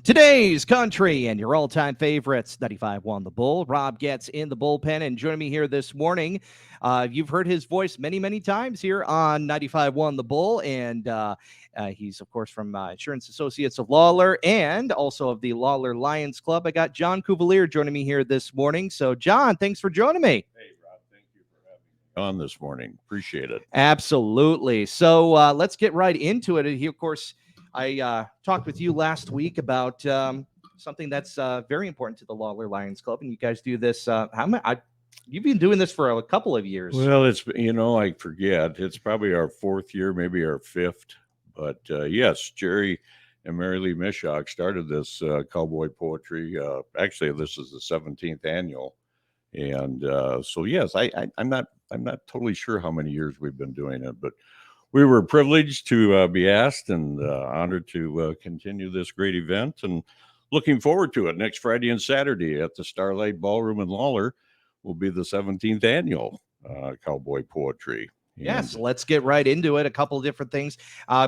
Today's country and your all-time favorites, 95.1 The Bull. Rob Getz in the bullpen, and joining me here this morning, you've heard his voice many, many times here on 95.1 The Bull, and he's, of course, from Insurance Associates of Lawler and also of the Lawler Lions Club. I got John Cuvelier joining me here this morning. So, John, thanks for joining me. Hey, Rob, thank you for having me on this morning. Appreciate it. Absolutely. So let's get right into it. He, of course, I talked with you last week about something that's very important to the Lawler Lions Club, and you guys do this. You've been doing this for a couple of years. Well, I forget. It's probably our fourth year, maybe our fifth. But yes, Jerry and Mary Lee Mishock started this Cowboy poetry. Actually, this is the 17th annual. And so, yes, I'm not totally sure how many years we've been doing it, but we were privileged to be asked and honored to continue this great event, and looking forward to it. Next Friday and Saturday at the Starlight Ballroom in Lawler will be the 17th annual Cowboy Poetry. Yes, let's get right into it. A couple of different things,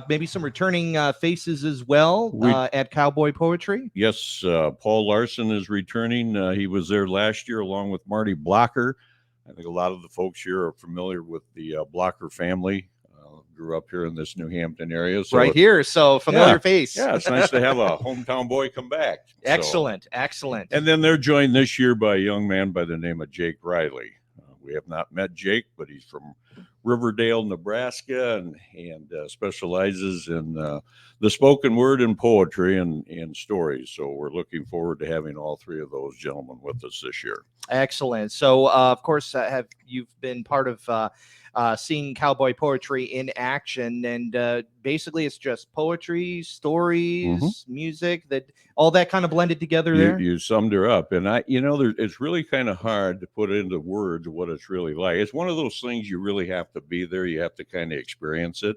maybe some returning faces as well at Cowboy Poetry. Yes, Paul Larson is returning. He was there last year along with Marty Blocker. I think a lot of the folks here are familiar with the Blocker family. Grew up here in this New Hampton area. So right here, so familiar face. Yeah, it's nice to have a hometown boy come back. Excellent, excellent. And then they're joined this year by a young man by the name of Jake Riley. We have not met Jake, but he's from Riverdale, Nebraska, and specializes in the spoken word and poetry and stories. So we're looking forward to having all three of those gentlemen with us this year. Excellent. So, of course, you've been part of seeing Cowboy Poetry in action, and basically it's just poetry, stories, music, that all that kind of blended together there. You summed her up, and it's really kind of hard to put into words what it's really like. It's one of those things you really have to be there. You have to kind of experience it.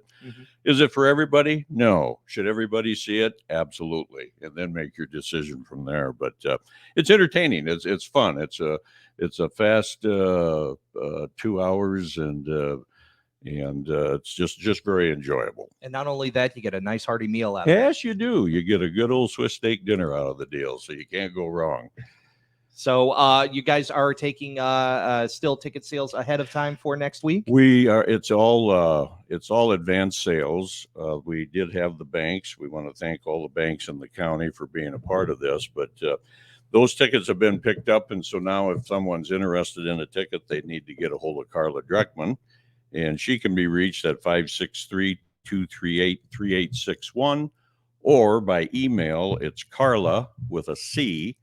Is it for everybody? No. Should everybody see it? Absolutely. And then make your decision from there. But it's entertaining. It's fun. It's a fast 2 hours, and it's just very enjoyable. And not only that, you get a nice hearty meal out of it. Yes, you do. You get a good old Swiss steak dinner out of the deal, so you can't go wrong. So you guys are taking still ticket sales ahead of time for next week? We are. It's all advanced sales. We did have the banks. We want to thank all the banks in the county for being a part of this, but those tickets have been picked up, and so now if someone's interested in a ticket, they need to get a hold of Carla Dreckman, and she can be reached at 563-238-3861, or by email, it's Carla with a C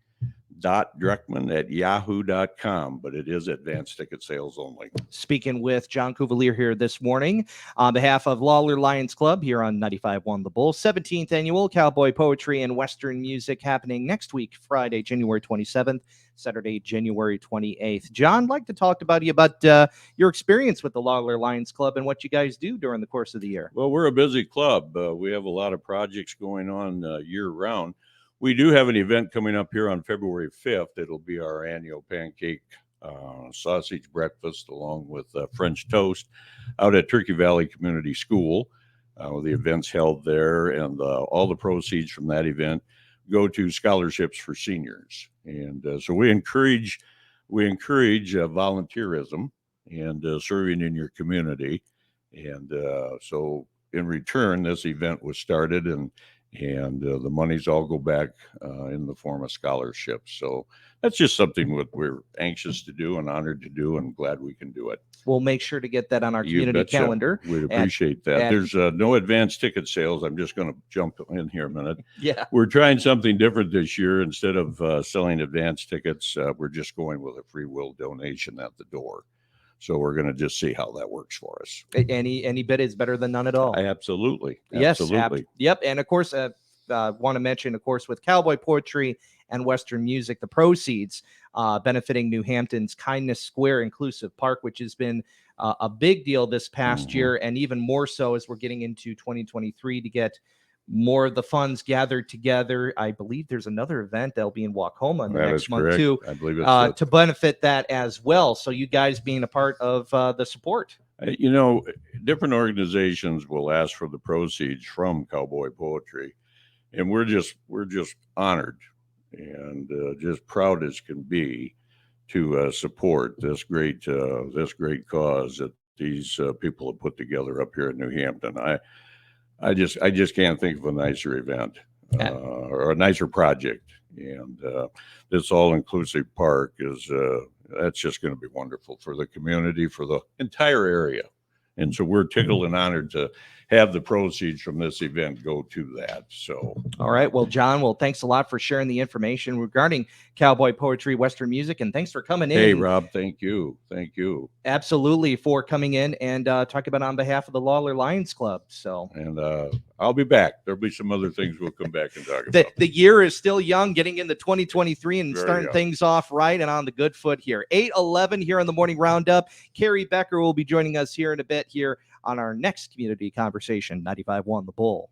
.Dreckman@yahoo.com, but it is advanced ticket sales only. Speaking with John Cuvelier here this morning on behalf of Lawler Lions Club here on 95.1 The Bull. 17th annual Cowboy Poetry and Western Music happening next week, Friday, January 27th, Saturday, January 28th. John, I'd like to talk about your experience with the Lawler Lions Club and what you guys do during the course of the year. Well, we're a busy club. We have a lot of projects going on year-round. We do have an event coming up here on February 5th. It'll be our annual pancake sausage breakfast along with French toast out at Turkey Valley Community School. The event's held there, and all the proceeds from that event go to scholarships for seniors. And so we encourage volunteerism and serving in your community. And so in return, this event was started, and the monies all go back in the form of scholarships. So that's just something we're anxious to do and honored to do, and glad we can do it. We'll make sure to get that on our community calendar. We'd appreciate that. There's no advanced ticket sales. I'm just going to jump in here a minute. Yeah. We're trying something different this year. Instead of selling advanced tickets, we're just going with a free will donation at the door. So we're going to just see how that works for us. Any bit is better than none at all. Absolutely. Yes. Absolutely. Yep. And of course, want to mention, of course, with Cowboy Poetry and Western Music, the proceeds benefiting New Hampton's Kindness Square Inclusive Park, which has been a big deal this past year, and even more so as we're getting into 2023 to get more of the funds gathered together. I believe there's another event that'll be in Wacoma next month too, I believe it's to benefit that as well. So you guys being a part of the support. Different organizations will ask for the proceeds from Cowboy Poetry, and we're just honored and just proud as can be to support this great cause that these people have put together up here in New Hampton. I just can't think of a nicer event or a nicer project. And this all-inclusive park is that's just going to be wonderful for the community, for the entire area. And so we're tickled and honored to have the proceeds from this event go to that. So, all right. Well, John, thanks a lot for sharing the information regarding Cowboy Poetry, Western Music, and thanks for coming in. Hey, Rob, thank you. Thank you. Absolutely, for coming in and talking about on behalf of the Lawler Lions Club. So, and I'll be back. There'll be some other things we'll come back and talk about. The year is still young, getting into 2023 and Very starting young. things off right and on the good foot here. 8:11 here on the Morning Roundup. Carrie Becker will be joining us here in a bit here on our next community conversation, 95.1 The Bull.